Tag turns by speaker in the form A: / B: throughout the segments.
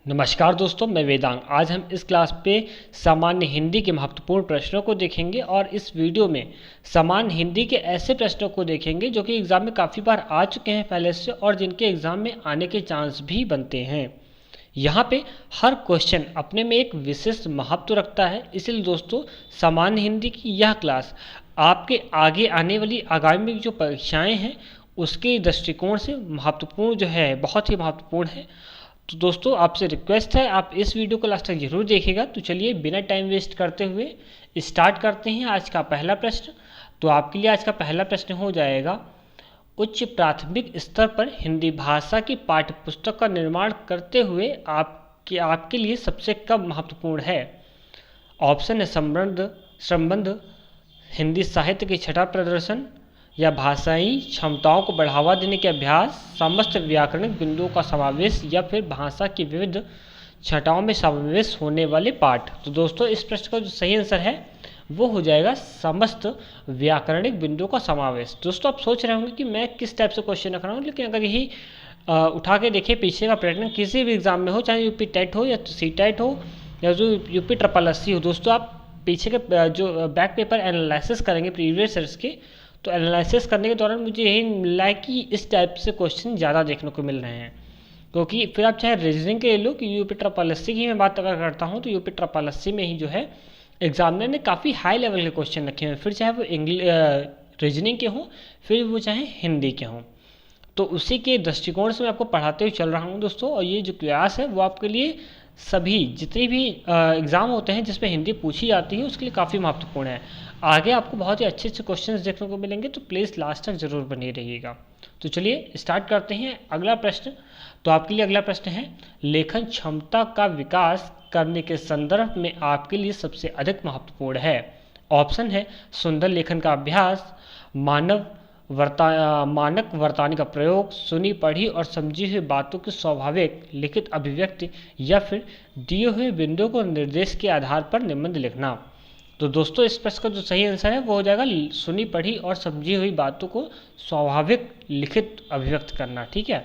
A: नमस्कार दोस्तों, मैं वेदांग। आज हम इस क्लास पे सामान्य हिंदी के महत्वपूर्ण प्रश्नों को देखेंगे और इस वीडियो में सामान्य हिंदी के ऐसे प्रश्नों को देखेंगे जो कि एग्ज़ाम में काफ़ी बार आ चुके हैं पहले से और जिनके एग्ज़ाम में आने के चांस भी बनते हैं। यहाँ पे हर क्वेश्चन अपने में एक विशिष्ट महत्व रखता है, इसलिए दोस्तों सामान्य हिंदी की यह क्लास आपके आगे आने वाली आगामी जो परीक्षाएँ हैं उसके दृष्टिकोण से महत्वपूर्ण जो है, बहुत ही महत्वपूर्ण है। तो दोस्तों आपसे रिक्वेस्ट है, आप इस वीडियो को लास्ट तक जरूर देखिएगा। तो चलिए बिना टाइम वेस्ट करते हुए स्टार्ट करते हैं आज का पहला प्रश्न। तो आपके लिए आज का पहला प्रश्न हो जाएगा, उच्च प्राथमिक स्तर पर हिंदी भाषा की पाठ्यपुस्तक का निर्माण करते हुए आपके लिए सबसे कब महत्वपूर्ण है। ऑप्शन है संबंध, हिंदी साहित्य की छठा प्रदर्शन, या भाषाई क्षमताओं को बढ़ावा देने के अभ्यास, समस्त व्याकरणिक बिंदुओं का समावेश, या फिर भाषा की विविध छटाओं में समावेश होने वाले पाठ। तो दोस्तों इस प्रश्न का जो सही आंसर है वो हो जाएगा समस्त व्याकरणिक बिंदुओं का समावेश। दोस्तों आप सोच रहे होंगे कि मैं किस टाइप से क्वेश्चन रख रहा हूँ, लेकिन अगर यही उठा के देखिए पीछे का पैटर्न किसी भी एग्जाम में हो, चाहे यूपी टेट हो या सी टेट हो या जो यूपी ट्रिपल एससी हो, दोस्तों आप पीछे के जो बैक पेपर एनालिसिस करेंगे प्रीवियस ईयर्स के, तो एनालिसिस करने के दौरान मुझे यही मिला है कि इस टाइप से क्वेश्चन ज़्यादा देखने को मिल रहे हैं। क्योंकि फिर आप चाहे रीजनिंग के ले लो कि यूपी ट्रिपल एससी की मैं बात अगर करता हूँ तो यूपी ट्रिपल एससी में ही जो है एग्जामिनर ने काफ़ी हाई लेवल के क्वेश्चन रखे हैं, फिर चाहे वो रीजनिंग के हों फिर वो चाहे हिंदी के हों। तो उसी के दृष्टिकोण से मैं आपको पढ़ाते हुए चल रहा हूँ दोस्तों, और ये जो क्लास है वो आपके लिए सभी जितने भी एग्ज़ाम होते हैं जिसमें हिंदी पूछी जाती है उसके लिए काफ़ी महत्वपूर्ण है। आगे आपको बहुत ही अच्छे अच्छे क्वेश्चंस देखने को मिलेंगे, तो प्लीज़ लास्ट तक ज़रूर बने रहिएगा। तो चलिए स्टार्ट करते हैं अगला प्रश्न। तो आपके लिए अगला प्रश्न है, लेखन क्षमता का विकास करने के संदर्भ में आपके लिए सबसे अधिक महत्वपूर्ण है। ऑप्शन है सुंदर लेखन का अभ्यास, मानक वर्तानी का प्रयोग, सुनी पढ़ी और समझी हुई बातों की स्वाभाविक लिखित अभिव्यक्ति, या फिर दिए हुए बिंदुओं को निर्देश के आधार पर निबंध लिखना। तो दोस्तों इस प्रश्न का जो सही आंसर है वो हो जाएगा सुनी पढ़ी और समझी हुई बातों को स्वाभाविक लिखित अभिव्यक्त करना। ठीक है,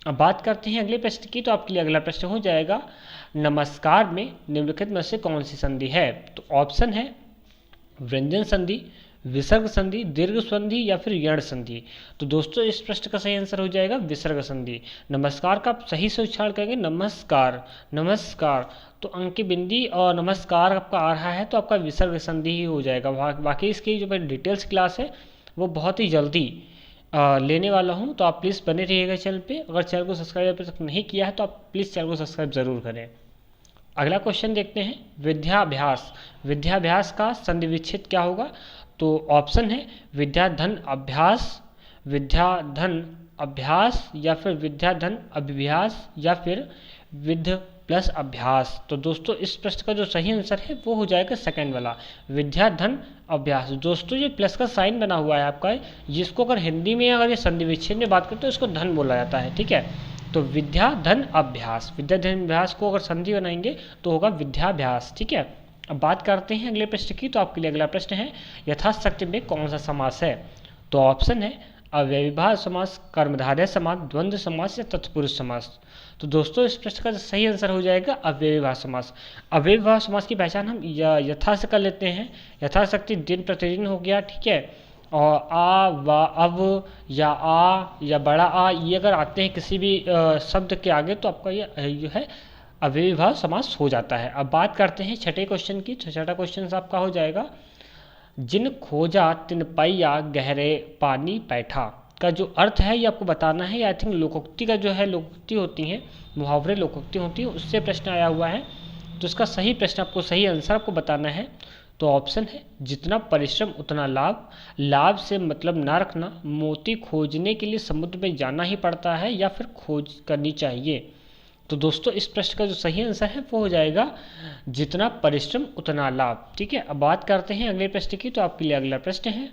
A: अब बात करते हैं अगले प्रश्न की। तो आपके लिए अगला प्रश्न हो जाएगा, नमस्कार में निम्नलिखित में से कौन सी संधि है। तो ऑप्शन है व्यंजन संधि, विसर्ग संधि, दीर्घ संधि, या फिर यण संधि। तो दोस्तों इस प्रश्न का सही आंसर हो जाएगा विसर्ग संधि। नमस्कार का आप सही से उच्चारण करेंगे नमस्कार, नमस्कार, तो अंक की बिंदी और नमस्कार आपका आ रहा है तो आपका विसर्ग संधि ही हो जाएगा। बाकी इसकी जो डिटेल्स क्लास है वो बहुत ही जल्दी लेने वाला हूँ, तो आप प्लीज़ बने रहिएगा चैनल पे। अगर चैनल को सब्सक्राइब अभी तक नहीं किया है तो आप प्लीज़ चैनल को सब्सक्राइब ज़रूर करें। अगला क्वेश्चन देखते हैं, विद्याभ्यास। विद्याभ्यास का संधि विच्छेद क्या होगा। तो ऑप्शन है विद्याधन अभ्यास, विद्याधन अभ्यास, या फिर विद्याधन अभ्यास, या फिर विद्य प्लस अभ्यास। तो दोस्तों इस प्रश्न का जो सही आंसर है वो हो जाएगा सेकंड वाला विद्याधन अभ्यास। दोस्तों ये प्लस का साइन बना हुआ है आपका, जिसको अगर हिंदी में अगर ये संधि विच्छेद में बात करते तो इसको धन बोला जाता है। ठीक है, तो विद्याधन अभ्यास, विद्याधन अभ्यास को अगर संधि बनाएंगे तो होगा विद्याभ्यास। ठीक है, अब बात करते हैं अगले प्रश्न की। तो आपके लिए अगला प्रश्न है, यथाशक्ति में कौन सा समास है। तो ऑप्शन है अव्ययभाव समास, कर्मधारय समास, द्वंद्व समास, या तत्पुरुष समास। तो दोस्तों इस प्रश्न का सही आंसर हो जाएगा अव्ययभाव समास। अव्ययभाव समास की पहचान हम यथा से कर लेते हैं। यथाशक्ति दिन प्रतिदिन हो गया, ठीक है, और आ व अब या आ या बड़ा आ ये अगर आते हैं किसी भी शब्द के आगे तो आपका ये जो है अव्ययभाव समास हो जाता है। अब बात करते हैं छठे क्वेश्चन की। छठा क्वेश्चन आपका हो जाएगा, जिन खोजा तिन पैया गहरे पानी बैठा का जो अर्थ है ये आपको बताना है। आई थिंक लोकोक्ति का जो है, लोकोक्ति होती हैं, मुहावरे लोकोक्ति होती है, उससे प्रश्न आया हुआ है। तो इसका सही प्रश्न आपको, सही आंसर आपको बताना है। तो ऑप्शन है जितना परिश्रम उतना लाभ, लाभ से मतलब ना रखना, मोती खोजने के लिए समुद्र में जाना ही पड़ता है, या फिर खोज करनी चाहिए। तो दोस्तों इस प्रश्न का जो सही आंसर है वो हो जाएगा जितना परिश्रम उतना लाभ। ठीक है, अब बात करते हैं अगले प्रश्न की। तो आपके लिए अगला प्रश्न है,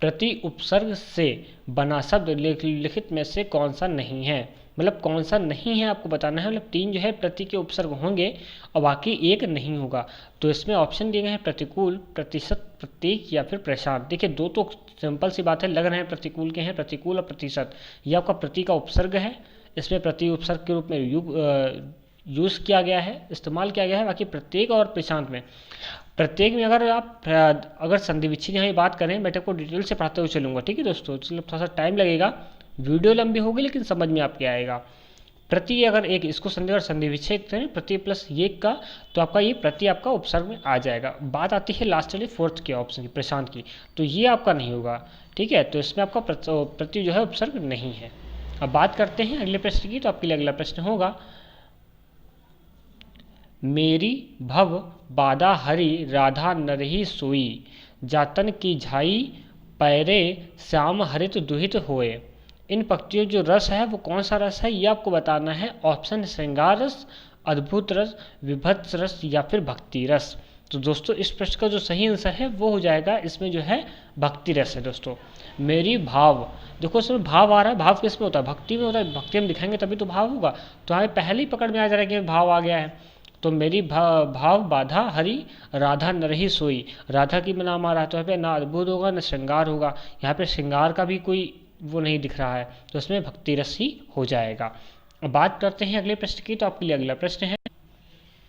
A: प्रति उपसर्ग से बना शब्द लिखित में से कौन सा नहीं है। मतलब कौन सा नहीं है आपको बताना है। मतलब 3 जो है प्रति के उपसर्ग होंगे और बाकी एक नहीं होगा। तो इसमें ऑप्शन दिए गए हैं प्रतिकूल, प्रतिशत, प्रतीक, या फिर प्रशांत। देखिए दो तो सिंपल सी बात है, लग रहे हैं प्रतिकूल के हैं, प्रतिकूल और प्रतिशत। ये आपका प्रति का उपसर्ग है, इसमें प्रति उपसर्ग के रूप में यूज़ किया गया है, इस्तेमाल किया गया है। बाकी प्रत्येक और प्रशांत में, प्रत्येक में अगर संधि विच्छेद की बात करें, मैं आपको डिटेल से पढ़ाते हुए चलूँगा, ठीक है दोस्तों। चलो थोड़ा सा टाइम लगेगा, वीडियो लंबी होगी लेकिन समझ में आपके आएगा। प्रति अगर एक इसको संधि और संधि विच्छेद करें, प्रति प्लस एक का, तो आपका ये प्रति आपका उपसर्ग में आ जाएगा। बात आती है लास्ट वाली फोर्थ के ऑप्शन की, प्रशांत की, तो ये आपका नहीं होगा, ठीक है। तो इसमें आपका प्रति जो है उपसर्ग नहीं है। अब बात करते हैं अगले प्रश्न की। तो आपके लिए अगला प्रश्न होगा, मेरी भव बाधा हरी राधा नरही सोई, जातन की झाई पैरे श्याम हरित दुहित होए। इन पंक्तियों जो रस है वो कौन सा रस है, ये आपको बताना है। ऑप्शन श्रृंगार रस, अद्भुत रस, विभत्स रस या फिर भक्ति रस। तो दोस्तों इस प्रश्न का जो सही आंसर है वो हो जाएगा, इसमें जो है भक्ति रस है दोस्तों। मेरी भाव, देखो इसमें भाव आ रहा है, भाव किस में होता है, भक्ति में होता है। भक्ति हम दिखाएंगे तभी तो भाव होगा। तो हमें पहले ही पकड़ में आ जा रहा है कि भाव आ गया है। तो मेरी भाव बाधा हरी राधा नरही सोई, राधा की नाम आ रहा है, तो यहाँ पे ना अद्भुत होगा ना श्रृंगार होगा। यहाँ पे श्रृंगार का भी कोई वो नहीं दिख रहा है, तो इसमें भक्ति रस ही हो जाएगा। अब बात करते हैं अगले प्रश्न की। तो आपके लिए अगला प्रश्न है,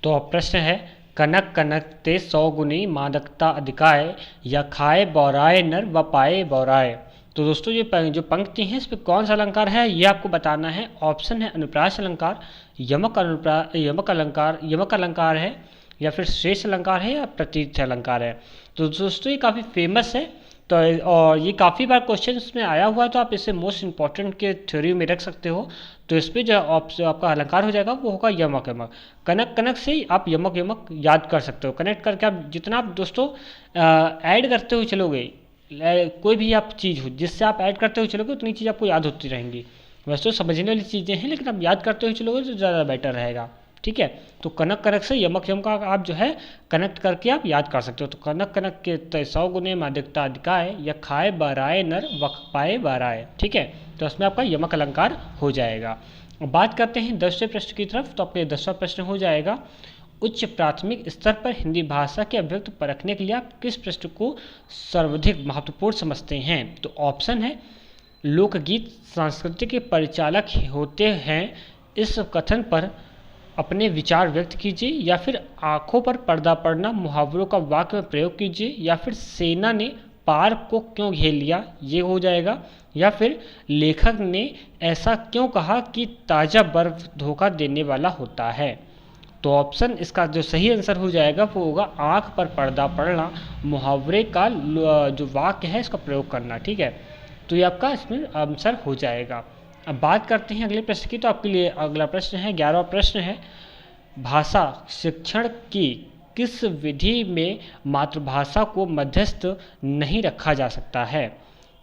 A: तो अब प्रश्न है, कनक कनक ते 100 गुनी मादकता अधिकाय, या खाए बौराए नर व पाए बौराए। तो दोस्तों ये जो पंक्ति है इस पर कौन सा अलंकार है ये आपको बताना है। ऑप्शन है अनुप्रास अलंकार, यमक अलंकार है, या फिर श्रेष्ठ अलंकार है, या प्रतीत अलंकार है। तो दोस्तों ये काफ़ी फेमस है, तो और ये काफ़ी बार क्वेश्चन में आया हुआ है, तो आप इसे मोस्ट इंपॉर्टेंट के थ्योरी में रख सकते हो। तो इस पर जो आपका अलंकार हो जाएगा वो होगा यमक यमक। कनक कनक से आप यमक यमक याद कर सकते हो। कनेक्ट करके आप जितना आप दोस्तों ऐड करते हुए चलोगे, कोई भी आप चीज़ हो जिससे आप ऐड करते हुए चलोगे उतनी चीज़ आपको याद होती रहेंगी। वैसे तो समझने वाली चीज़ें हैं, लेकिन आप याद करते हुए चलोगे तो ज़्यादा बेटर रहेगा, ठीक है। तो कनक कनक से यमक यमक का आप जो है कनेक्ट करके आप याद कर सकते हो। तो कनक कनक के 100 गुने मादिकता अधिकाय, या खाए बराए नर वक पाए बराए, ठीक है। तो इसमें आपका यमक अलंकार हो जाएगा। बात करते हैं 10वें प्रश्न की तरफ। तो आपके 10वां प्रश्न हो जाएगा, उच्च प्राथमिक स्तर पर हिंदी भाषा के अभिव्यक्ति परखने के लिए आप किस प्रश्न को सर्वाधिक महत्वपूर्ण समझते हैं। तो ऑप्शन है, लोकगीत संस्कृति के परिचालक होते हैं, इस कथन पर अपने विचार व्यक्त कीजिए, या फिर आंखों पर पर्दा पड़ना मुहावरों का वाक्य में प्रयोग कीजिए, या फिर सेना ने पार्क को क्यों घेर लिया, ये हो जाएगा, या फिर लेखक ने ऐसा क्यों कहा कि ताज़ा बर्फ धोखा देने वाला होता है। तो ऑप्शन इसका जो सही आंसर हो जाएगा वो होगा, आँख पर पर्दा पड़ना मुहावरे का जो वाक्य है इसका प्रयोग करना, ठीक है। तो ये आपका इसमें आंसर हो जाएगा। अब बात करते हैं अगले प्रश्न की। तो आपके लिए अगला प्रश्न है, 11वां प्रश्न है, भाषा शिक्षण की किस विधि में मातृभाषा को मध्यस्थ नहीं रखा जा सकता है।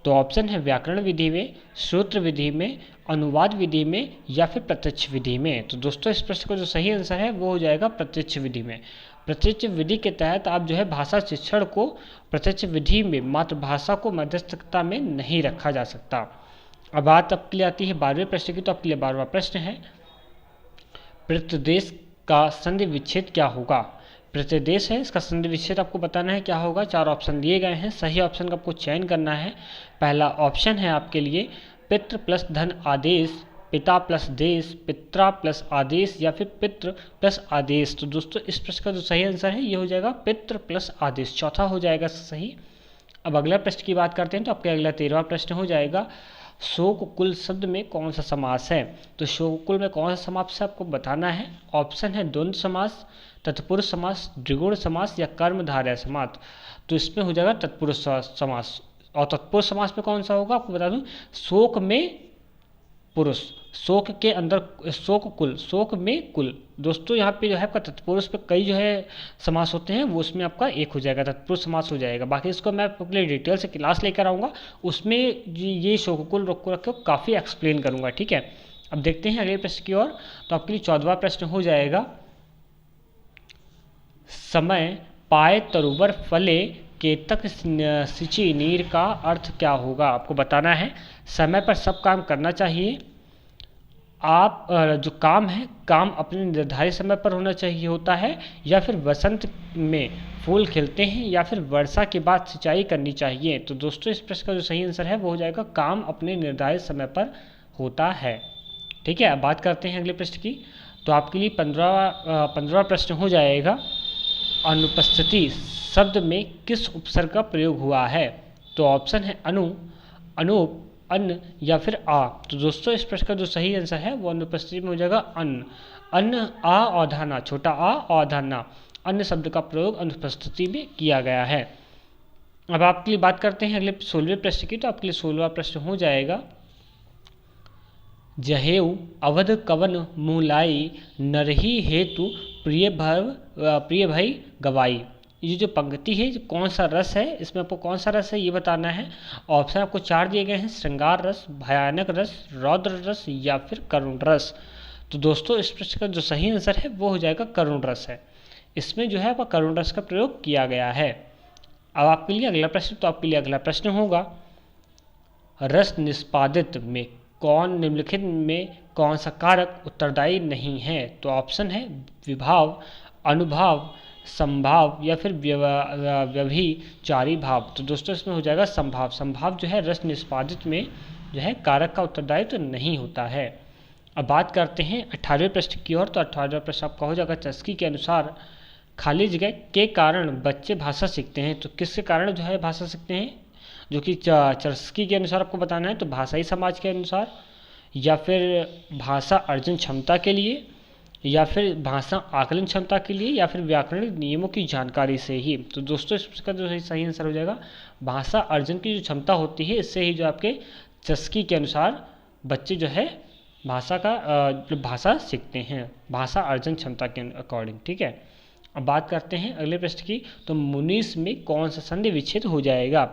A: तो ऑप्शन है, व्याकरण विधि में, सूत्र विधि में, अनुवाद विधि में, या फिर प्रत्यक्ष विधि में। तो दोस्तों इस प्रश्न का जो सही आंसर है वो हो जाएगा प्रत्यक्ष विधि में। प्रत्यक्ष विधि के तहत आप जो है भाषा शिक्षण को प्रत्यक्ष विधि में मातृभाषा को मध्यस्थता में नहीं रखा जा सकता। अब बात आपके लिए आती है 12वें प्रश्न की। तो आपके लिए 12वां प्रश्न है, प्रत्यदेश का संधि विच्छेद क्या होगा। प्रत्यदेश है, इसका संधि विच्छेद आपको बताना है क्या होगा। 4 ऑप्शन दिए गए हैं, सही ऑप्शन का आपको चयन करना है। पहला ऑप्शन है आपके लिए पितृ प्लस धन आदेश, पिता प्लस देश, पित्रा प्लस आदेश, या फिर पितृ प्लस आदेश। तो दोस्तों इस प्रश्न का जो सही आंसर है ये हो जाएगा पितृ प्लस आदेश, चौथा हो जाएगा सही। अब अगला प्रश्न की बात करते हैं। तो आपका अगला 13वां प्रश्न हो जाएगा, शोककुल शब्द में कौन सा समास है। तो शोककुल में कौन सा समास है आपको बताना है। ऑप्शन है द्वंद्व समास, तत्पुरुष समास, द्विगुण समास, या कर्मधारय समास। तो इसमें हो जाएगा तत्पुरुष समास। और तत्पुरुष समास में कौन सा होगा आपको बता दूं, शोक में पुरुष, शोक के अंदर शोक कुल, शोक में कुल। दोस्तों यहाँ पे जो है आपका तत्पुरुष पे कई जो है समास होते हैं, वो उसमें आपका एक हो जाएगा, तत्पुरुष समास हो जाएगा। बाकी इसको मैं अपने डिटेल से क्लास लेकर आऊँगा, उसमें ये शोककुल रोक को रख के काफ़ी एक्सप्लेन करूँगा, ठीक है। अब देखते हैं अगले प्रश्न की ओर। तो आपके लिए 14वां प्रश्न हो जाएगा, समय पाए तरुवर फले केतक सिंची नीर का अर्थ क्या होगा। आपको बताना है, समय पर सब काम करना चाहिए। आप जो काम है, काम अपने निर्धारित समय पर होना चाहिए होता है, या फिर वसंत में फूल खिलते हैं, या फिर वर्षा के बाद सिंचाई करनी चाहिए। तो दोस्तों इस प्रश्न का जो सही आंसर है वो हो जाएगा, काम अपने निर्धारित समय पर होता है। ठीक है, अब बात करते हैं अगले प्रश्न की। तो आपके लिए 15वां प्रश्न हो जाएगा, अनुपस्थिति शब्द में किस उपसर्ग का प्रयोग हुआ है? तो ऑप्शन है अनु, अनूप, अन्न या फिर आ। तो दोस्तों इस प्रश्न का जो सही आंसर है वो अनुपस्थिति में हो जाएगा अन्न। अन्न, आ औधाना, छोटा आ औधाना, अन्न शब्द का प्रयोग अनुपस्थिति में किया गया है। अब आपके लिए बात करते हैं अगले 16वें प्रश्न की। तो आपके लिए 16वां प्रश्न हो जाएगा, जहेऊ अवध कवन मुलाई, नरही हेतु प्रिय भई गवाई। ये जो पंक्ति है कौन सा रस है, इसमें आपको कौन सा रस है ये बताना है। ऑप्शन आपको 4 दिए गए हैं, श्रृंगार रस, भयानक रस, रौद्र रस या फिर करुण रस। तो दोस्तों इस प्रश्न का जो सही आंसर है वो हो जाएगा करुण रस है। इसमें जो है आपका करुण रस का प्रयोग किया गया है। अब आपके लिए अगला प्रश्न, तो आपके लिए अगला प्रश्न होगा, रस निष्पादित में निम्नलिखित में कौन सा कारक उत्तरदायी नहीं है? तो ऑप्शन है विभाव, अनुभाव, संभाव या फिर व्यभिचारी भाव। तो दोस्तों इसमें हो जाएगा संभाव। संभाव जो है रस निष्पादित में जो है कारक का उत्तरदायित्व तो नहीं होता है। अब बात करते हैं 18वें प्रश्न की ओर। तो 18वां प्रश्न आपका हो जाएगा, चस्की के अनुसार खाली जगह के कारण बच्चे भाषा सीखते हैं। तो किसके कारण जो है भाषा सीखते हैं? जो कि चस्की के अनुसार आपको बताना है, तो भाषाई समाज के अनुसार, या फिर भाषा अर्जन क्षमता के लिए, या फिर भाषा आकलन क्षमता के लिए, या फिर व्याकरणिक नियमों की जानकारी से ही। तो दोस्तों इसका जो सही आंसर हो जाएगा भाषा अर्जन की जो क्षमता होती है, इससे ही जो आपके चस्की के अनुसार बच्चे जो है भाषा सीखते हैं, भाषा अर्जन क्षमता के अकॉर्डिंग। ठीक है, अब बात करते हैं अगले प्रश्न की। तो मुनीस में कौन सा संधि विच्छेद हो जाएगा?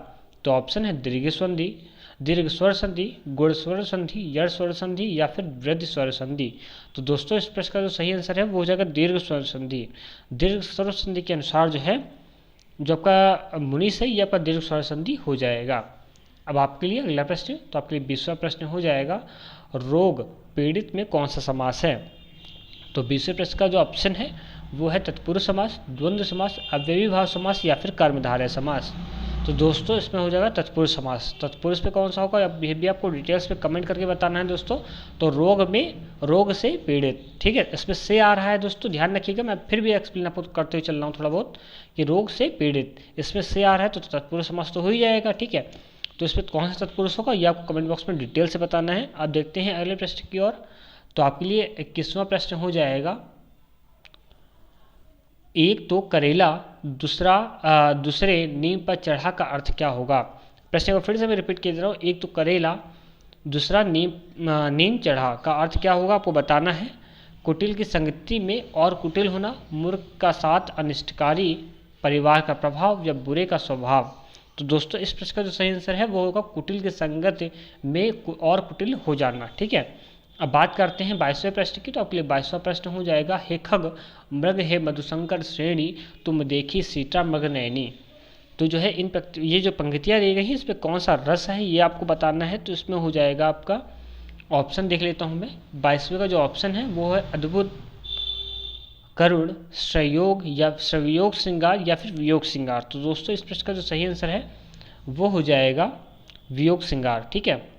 A: तो ऑप्शन है दीर्घ संधि, दीर्घ स्वर संधि, गुण स्वर संधि, यड़ स्वर संधि या फिर वृद्धि स्वर संधि। तो दोस्तों इस प्रश्न का जो सही आंसर है वो हो जाएगा दीर्घ स्वर संधि। दीर्घ स्वर संधि के अनुसार जो है जो आपका मुनीस है ये आपका दीर्घ स्वर संधि हो जाएगा। अब आपके लिए अगला प्रश्न, तो आपके लिए 20वां प्रश्न हो जाएगा, रोग पीड़ित में कौन सा समास है? तो 20वें प्रश्न का जो ऑप्शन है वो है तत्पुरुष समास, द्वंद्व समास, अव्ययीभाव समास या फिर कर्मधारय समास। तो दोस्तों इसमें हो जाएगा तत्पुरुष समास। तत्पुरुष पे कौन सा होगा ये भी आपको डिटेल्स में कमेंट करके बताना है दोस्तों। तो रोग से पीड़ित, ठीक है, इसमें से आ रहा है दोस्तों, ध्यान रखिएगा। मैं फिर भी एक्सप्लेन आपको करते हुए चल रहा हूँ थोड़ा बहुत, कि रोग से पीड़ित, इसमें से आ रहा है तो तत्पुरुष समास तो हो ही जाएगा। ठीक है, तो इसमें कौन सा तत्पुरुष होगा ये आपको कमेंट बॉक्स में डिटेल से बताना है। अब देखते हैं अगले प्रश्न की ओर। तो आपके लिए 21वां प्रश्न हो जाएगा, एक तो करेला दूसरे नीम पर चढ़ा का अर्थ क्या होगा? प्रश्न को फिर से मैं रिपीट कर दे रहा हूँ, एक तो करेला दूसरा नीम चढ़ा का अर्थ क्या होगा आपको बताना है। कुटिल की संगति में और कुटिल होना, मूर्ख का साथ अनिष्टकारी, परिवार का प्रभाव या बुरे का स्वभाव। तो दोस्तों इस प्रश्न का जो सही आंसर है वो होगा कुटिल की संगत में और कुटिल हो जाना। ठीक है, अब बात करते हैं 22वें प्रश्न की। तो आपके लिए 22वां प्रश्न हो जाएगा, हे खग मृग हे मधुशंकर श्रेणी, तुम देखी सीता मृग नैनी। तो जो है ये जो पंक्तियाँ दी गई हैं इसमें कौन सा रस है ये आपको बताना है। तो इसमें हो जाएगा आपका ऑप्शन देख लेता हूँ मैं। 22वें का जो ऑप्शन है वो है अद्भुत, करुण, संयोग श्रृंगार या फिर वियोग श्रृंगार। तो दोस्तों इस प्रश्न का जो सही आंसर है वो हो जाएगा वियोग श्रृंगार। ठीक है,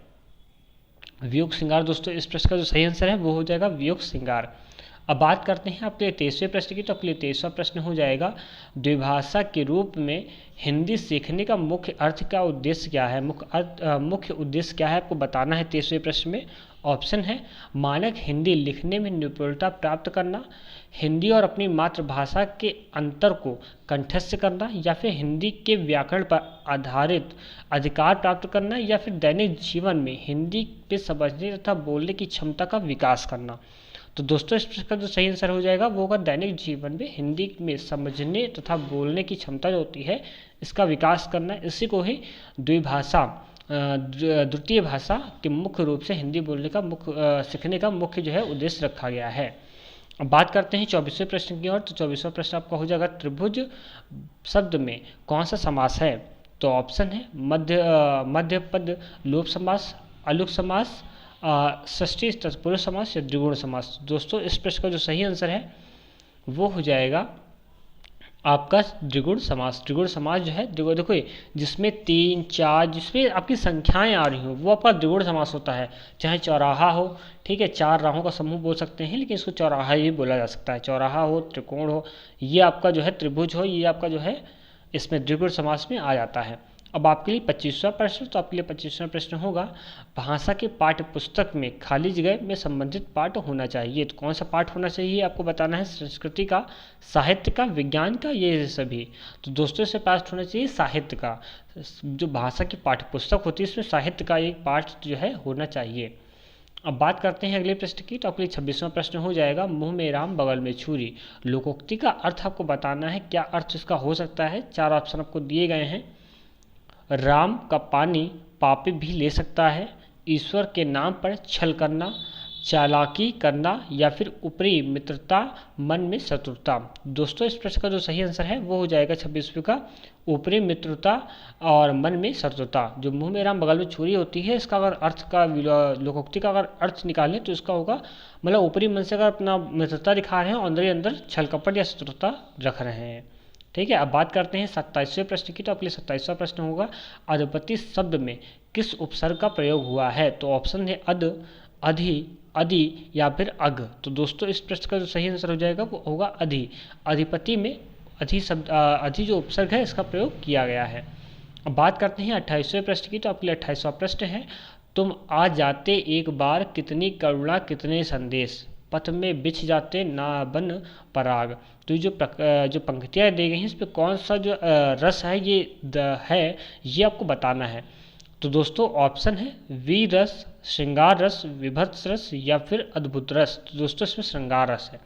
A: वियोग श्रृंगार। दोस्तों इस प्रश्न का जो सही आंसर है वो हो जाएगा वियोग श्रृंगार। अब बात करते हैं आपके लिए 23वें प्रश्न की। तो आपके लिए 23वां प्रश्न हो जाएगा, द्विभाषा के रूप में हिंदी सीखने का मुख्य अर्थ का उद्देश्य क्या है? मुख्य उद्देश्य क्या है आपको बताना है 23वें प्रश्न में। ऑप्शन है मानक हिंदी लिखने में निपुणता प्राप्त करना, हिंदी और अपनी मातृभाषा के अंतर को कंठस्थ करना, या फिर हिंदी के व्याकरण पर आधारित अधिकार प्राप्त करना, या फिर दैनिक जीवन में हिंदी पे समझने तथा बोलने की क्षमता का विकास करना। तो दोस्तों इस प्रश्न का जो सही आंसर हो जाएगा वो होगा दैनिक जीवन में हिंदी में समझने तथा बोलने की क्षमता जो होती है इसका विकास करना। इसी को ही द्वितीय भाषा के मुख्य रूप से हिंदी बोलने का सीखने का मुख्य जो है उद्देश्य रखा गया है। अब बात करते हैं 24वें प्रश्न की ओर। तो 24वां प्रश्न आपका हो जाएगा, त्रिभुज शब्द में कौन सा समास है? तो ऑप्शन है मध्य पद लोप समास, अलुक समास, षष्ठी तत्पुरुष समास या द्विगुण समास। दोस्तों इस प्रश्न का जो सही आंसर है वो हो जाएगा आपका द्विगुण समास। द्विगुण समास जो है, देखो जिसमें 3, 4, जिसमें आपकी संख्याएं आ रही हो वो आपका द्विगुण समास होता है। चाहे चौराहा हो, ठीक है, 4 राहों का समूह बोल सकते हैं, लेकिन इसको चौराहा ही बोला जा सकता है। चौराहा हो, त्रिकोण हो, ये आपका जो है त्रिभुज हो, ये आपका जो है इसमें द्विगुण समास में आ जाता है। अब आपके लिए 25वां प्रश्न, तो आपके लिए 25वां प्रश्न होगा, भाषा के पाठ्य पुस्तक में खाली जगह में संबंधित पाठ होना चाहिए। तो कौन सा पाठ होना चाहिए आपको बताना है, संस्कृति का, साहित्य का, विज्ञान का, ये सभी। तो दोस्तों इससे पाठ होना चाहिए साहित्य का। जो भाषा की पाठ्य पुस्तक होती है इसमें साहित्य का एक पाठ जो है होना चाहिए। अब बात करते हैं अगले प्रश्न की, तो आपके लिए 26वां प्रश्न हो जाएगा, मुंह में राम बगल में छुरी। लोकोक्ति का अर्थ आपको बताना है, क्या अर्थ इसका हो सकता है। 4 ऑप्शन आपको दिए गए हैं। राम का पानी पापी भी ले सकता है, ईश्वर के नाम पर छल करना, चालाकी करना, या फिर ऊपरी मित्रता मन में शत्रुता। दोस्तों इस प्रश्न का जो सही आंसर है वो हो जाएगा 26वीं का ऊपरी मित्रता और मन में शत्रुता। जो मुंह में राम बगल में छुरी होती है, इसका अगर अर्थ का लोकोक्ति का अगर अर्थ निकालें तो इसका होगा, मतलब ऊपरी मन से अगर अपना मित्रता दिखा रहे हैं और अंदर ही अंदर छल कपट या शत्रुता रख रहे हैं। ठीक है, अब बात करते हैं 27वें प्रश्न की, तो आपके लिए 27वां प्रश्न होगा, अधपति शब्द में किस उपसर्ग का प्रयोग हुआ है। तो ऑप्शन है अध, अधि, अधि या फिर अग। तो दोस्तों इस प्रश्न का जो सही आंसर हो जाएगा वो होगा अधि। अधिपति में अधि शब्द, अधि जो उपसर्ग है इसका प्रयोग किया गया है। अब बात करते हैं 28वें प्रश्न की, तो आपके लिए 28वां प्रश्न है, तुम आ जाते एक बार कितनी करुणा कितने संदेश, पथ में बिछ जाते ना बन पराग। तो जो पंक्तियाँ दी गई हैं इस पर कौन सा जो रस है ये आपको बताना है। तो दोस्तों ऑप्शन है वीर रस, श्रृंगार रस, विभत्स रस या फिर अद्भुत रस। तो दोस्तों इसमें श्रृंगार रस है।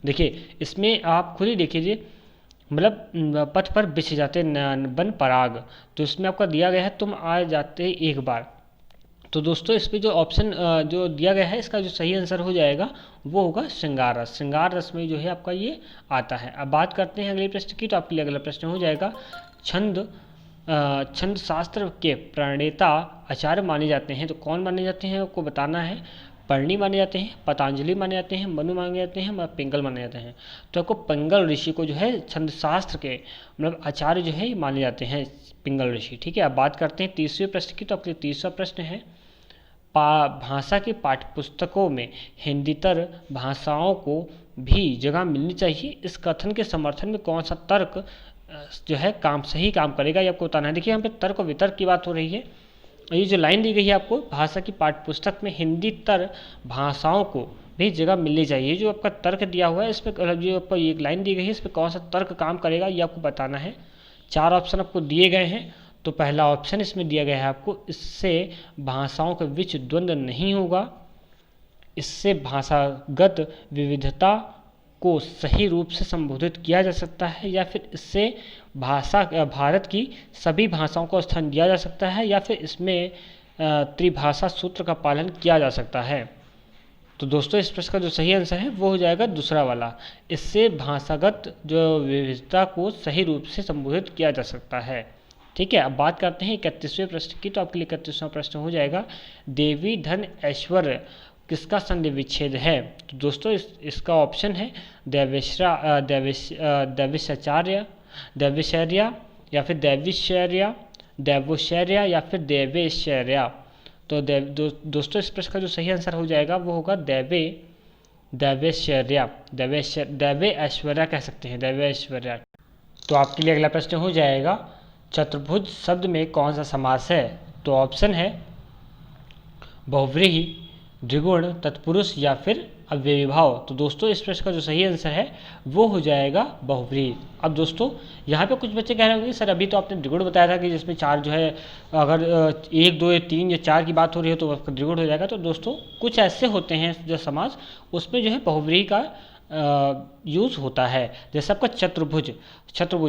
A: देखिए इसमें आप खुद ही देखिए, मतलब पथ पर बिछ जाते बन पराग, तो इसमें आपका दिया गया है तुम आ जाते एक बार। तो दोस्तों इस पर जो ऑप्शन जो दिया गया है इसका जो सही आंसर हो जाएगा वो होगा श्रृंगार रस। श्रृंगार रस में जो है आपका ये आता है। अब बात करते हैं अगले प्रश्न की, तो आपके लिए अगला प्रश्न हो जाएगा, छंद शास्त्र के प्रणेता आचार्य माने जाते हैं। तो कौन माने जाते हैं आपको बताना है। पर्णी माने जाते हैं, पतंजलि माने जाते हैं, मनु माने जाते हैं, पिंगल माने जाते हैं। तो आपको पिंगल ऋषि को जो है छंद शास्त्र के मतलब आचार्य जो है माने जाते हैं, पिंगल ऋषि। ठीक है, अब बात करते हैं 30वें प्रश्न की, तो आपके 30वां प्रश्न है, भाषा की पाठ्यपुस्तकों में हिंदीतर भाषाओं को भी जगह मिलनी चाहिए। इस कथन के समर्थन में कौन सा तर्क जो है सही काम करेगा, ये आपको बताना है। देखिए यहाँ पे तर्क और वितर्क की बात हो रही है। ये जो लाइन दी गई है आपको, भाषा की पाठ्यपुस्तक में हिंदीतर भाषाओं को भी जगह मिलनी चाहिए, जो आपका तर्क दिया हुआ है इस पर, जो आपको एक लाइन दी गई है इस पर कौन सा तर्क काम करेगा ये आपको बताना है। 4 ऑप्शन आपको दिए गए हैं। तो पहला ऑप्शन इसमें दिया गया है आपको, इससे भाषाओं के बीच द्वंद्व नहीं होगा, इससे भाषागत विविधता को सही रूप से संबोधित किया जा सकता है, या फिर इससे भारत की सभी भाषाओं को स्थान दिया जा सकता है, या फिर इसमें त्रिभाषा सूत्र का पालन किया जा सकता है। तो दोस्तों इस प्रश्न का जो सही आंसर है वो हो जाएगा दूसरा वाला, इससे भाषागत जो विविधता को सही रूप से संबोधित किया जा सकता है। ठीक है, अब बात करते हैं 31वें प्रश्न की, तो आपके लिए 31वां प्रश्न हो जाएगा, देवी धन ऐश्वर्य किसका संधि विच्छेद है। तो दोस्तों इसका ऑप्शन है दैविशर्या या फिर दैवोशर्या या फिर देवेशर्या। तो दोस्तों इस प्रश्न का जो सही आंसर हो जाएगा वो होगा दैवेशर्या, दैवे ऐश्वर्या कह सकते हैं, दैवे ऐश्वर्या। तो आपके लिए अगला प्रश्न हो जाएगा, चतुर्भुज शब्द में कौन सा समास है। तो ऑप्शन है बहुव्रीहि, द्विगुण, तत्पुरुष या फिर अव्ययीभाव। तो दोस्तों इस प्रश्न का जो सही आंसर है वो हो जाएगा बहुव्रीहि। अब दोस्तों यहाँ पे कुछ बच्चे कह रहे होंगे सर अभी तो आपने द्विगुण बताया था कि जिसमें 4 जो है, अगर 1, 2 या 3 या 4 की बात हो रही है तो द्विगुण हो जाएगा। तो दोस्तों कुछ ऐसे होते हैं जो समास, उसमें जो है बहुव्रीहि का यूज़ होता है। जैसे आपका चतुर्भुज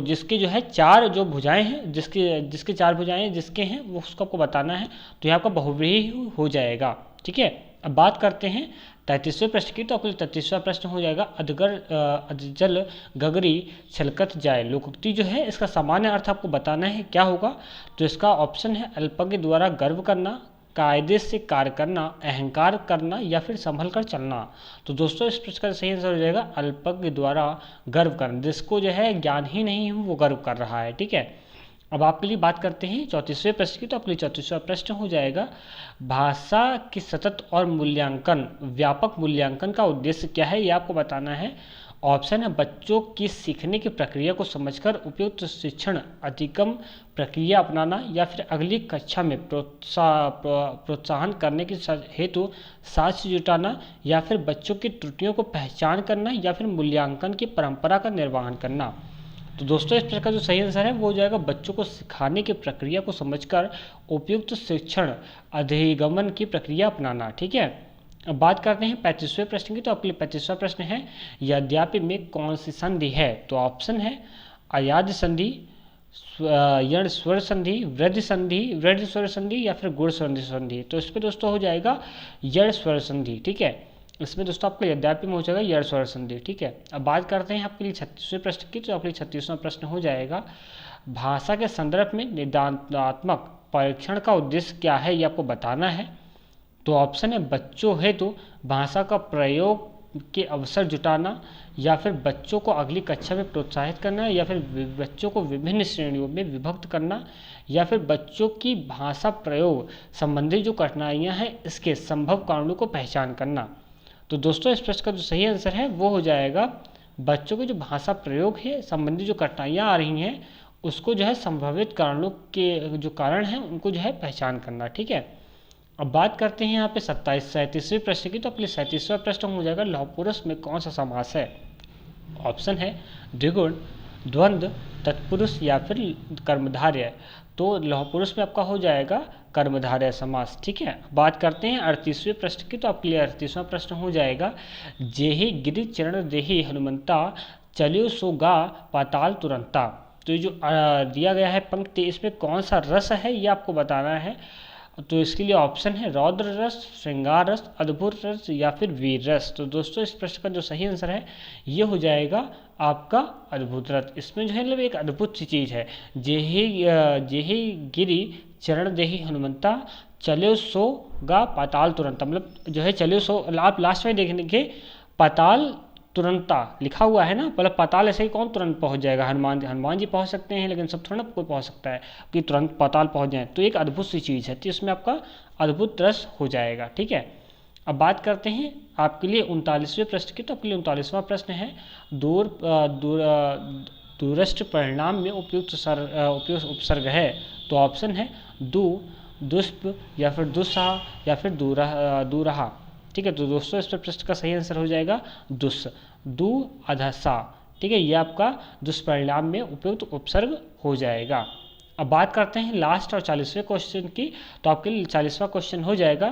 A: जिसके जो है 4 जो भुजाएं हैं, जिसके 4 भुजाएं जिसके हैं वो उसको आपको बताना है, तो यहाँ आपका बहुव्रीहि हो जाएगा। ठीक है, अब बात करते हैं 33वें प्रश्न की, तो आपको 33वां प्रश्न हो जाएगा, अधजल गगरी छलकत जाए। लोकोक्ति जो है इसका सामान्य अर्थ आपको बताना है क्या होगा। तो इसका ऑप्शन है अल्पज्ञ द्वारा गर्व करना, कायदे से कार्य करना, अहंकार करना या फिर संभल कर चलना। तो दोस्तों इस प्रश्न का सही आंसर हो जाएगा अल्पज्ञ द्वारा गर्व करना, जिसको जो है ज्ञान ही नहीं है वो गर्व कर रहा है। ठीक है, अब आपके लिए बात करते हैं 34वें प्रश्न की। तो आपके लिए 34वां प्रश्न हो जाएगा, भाषा की सतत और मूल्यांकन, व्यापक मूल्यांकन का उद्देश्य क्या है, ये आपको बताना है। ऑप्शन है बच्चों की सीखने की प्रक्रिया को समझकर उपयुक्त शिक्षण अधिगम प्रक्रिया अपनाना, या फिर अगली कक्षा में प्रोत्साहन करने के हेतु साक्ष्य जुटाना, या फिर बच्चों की त्रुटियों को पहचान करना, या फिर मूल्यांकन की परंपरा का निर्वहन करना। तो दोस्तों इस प्रश्न का जो सही आंसर है वो हो जाएगा बच्चों को सिखाने की प्रक्रिया को समझकर उपयुक्त शिक्षण अधिगमन की प्रक्रिया अपनाना। ठीक है, अब बात करते हैं 35वें प्रश्न की। तो आपके लिए 35वां प्रश्न है, यद्यपि में कौन सी संधि है। तो ऑप्शन है अयाद संधि, यण स्वर संधि, वृद्धि संधि, वृद्धि स्वर संधि, या फिर गुण संधि। तो इस पर दोस्तों हो जाएगा यण स्वर संधि। ठीक है, इसमें दोस्तों आपका यद्यपि में हो जाएगा यण स्वर संधि। ठीक है, अब बात करते हैं आपके लिए 36वें प्रश्न की। तो आपके लिए 36वां प्रश्न हो जाएगा, भाषा के संदर्भ में निदानात्मक परीक्षण का उद्देश्य क्या है, ये आपको बताना है। तो ऑप्शन है बच्चों हेतु भाषा का प्रयोग के अवसर जुटाना, या फिर बच्चों को अगली कक्षा में प्रोत्साहित करना, या फिर बच्चों को विभिन्न श्रेणियों में विभक्त करना, या फिर बच्चों की भाषा प्रयोग संबंधी जो कठिनाइयाँ हैं इसके संभव कारणों को पहचान करना। तो दोस्तों इस प्रश्न का जो सही आंसर है वो हो जाएगा बच्चों के जो भाषा प्रयोग है संबंधी जो कठिनाइयाँ आ रही हैं उसको जो है संभावित कारणों के जो कारण हैं उनको जो है पहचान करना। ठीक है, अब बात करते हैं यहाँ पे 37वें प्रश्न की। तो अपने 37वां प्रश्न हो जाएगा, लौह पुरुष में कौन सा समास है। ऑप्शन है द्विगुण, द्वंद्व, तत्पुरुष, या फिर कर्मधारय। तो लौह पुरुष में आपका हो जाएगा कर्मधारय समास। ठीक है, बात करते हैं 38वें प्रश्न की। तो आपके लिए 38वां प्रश्न हो जाएगा, जेहि गिरि चरण देहि हनुमंता, चलियो सो गा पाताल तुरंता। तो ये जो दिया गया है पंक्ति, इसमें कौन सा रस है ये आपको बताना है। तो इसके लिए ऑप्शन है रौद्र रस, श्रृंगार रस, अद्भुत रस, या फिर वीर रस। तो दोस्तों इस प्रश्न का जो सही आंसर है ये हो जाएगा आपका अद्भुत रस। इसमें जो है मतलब एक अद्भुत सी चीज़ है, जेहि गिरि चरण देहि हनुमंता, चलो सो गा पाताल तुरंता। मतलब जो है चलो सो, आप लास्ट में देखेंगे पाताल तुरंता लिखा हुआ है ना, मतलब पाताल ऐसे ही कौन तुरंत पहुंच जाएगा। हनुमान जी पहुंच सकते हैं लेकिन सब थोड़ा ना कोई पहुंच सकता है कि तुरंत पाताल पहुंच जाए। तो एक अद्भुत सी चीज़ है, तो इसमें आपका अद्भुत रस हो जाएगा। ठीक है, अब बात करते हैं आपके लिए 39वें प्रश्न की। तो आपके लिए 39वां प्रश्न है, दूरस्थ परिणाम में उपयुक्त उपसर्ग है। तो ऑप्शन है दू, दुष्प, या फिर दुस्साह, या फिर दूरहा। ठीक है, तो दोस्तों इस पर प्रश्न का सही आंसर हो जाएगा दुस, दू अधसा। ठीक है, ये आपका दुष्परिणाम में उपयुक्त उपसर्ग हो जाएगा। अब बात करते हैं लास्ट और 40वें क्वेश्चन की। तो आपके लिए 40वां क्वेश्चन हो जाएगा,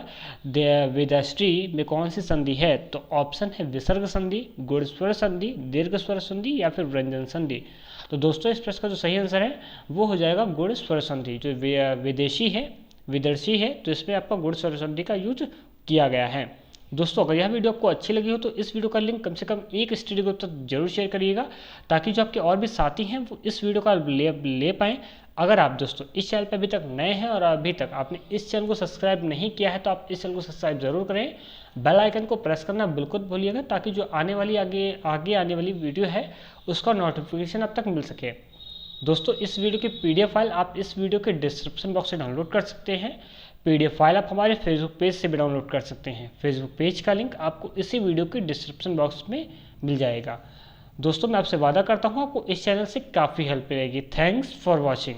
A: वेदाश्री में कौन सी संधि है। तो ऑप्शन है विसर्ग संधि, गुणस्वर संधि, दीर्घ स्वर संधि, या फिर व्यंजन संधि। तो दोस्तों इस प्रश्न का जो सही आंसर है वो हो जाएगा गुण स्वर संधि। जो विदेशी है, विदर्शी है, तो इसमें आपका गुण स्वर संधि का यूज किया गया है। दोस्तों अगर यह वीडियो आपको अच्छी लगी हो तो इस वीडियो का लिंक कम से कम एक स्टडी ग्रुप तक जरूर शेयर करिएगा, ताकि जो आपके और भी साथी हैं वो इस वीडियो का ले पाएँ। अगर आप दोस्तों इस चैनल पर अभी तक नए हैं और अभी तक आपने इस चैनल को सब्सक्राइब नहीं किया है तो आप इस चैनल को सब्सक्राइब जरूर करें। बेल आइकन को प्रेस करना बिल्कुल भूलिएगा, ताकि जो आने वाली आगे आने वाली वीडियो है उसका नोटिफिकेशन अब तक मिल सके। दोस्तों इस वीडियो की PDF फाइल आप इस वीडियो के डिस्क्रिप्शन बॉक्स से डाउनलोड कर सकते हैं। PDF फाइल आप हमारे फेसबुक पेज से भी डाउनलोड कर सकते हैं। फेसबुक पेज का लिंक आपको इसी वीडियो के डिस्क्रिप्शन बॉक्स में मिल जाएगा। दोस्तों मैं आपसे वादा करता हूँ आपको इस चैनल से काफ़ी हेल्प मिलेगी। Thanks for watching.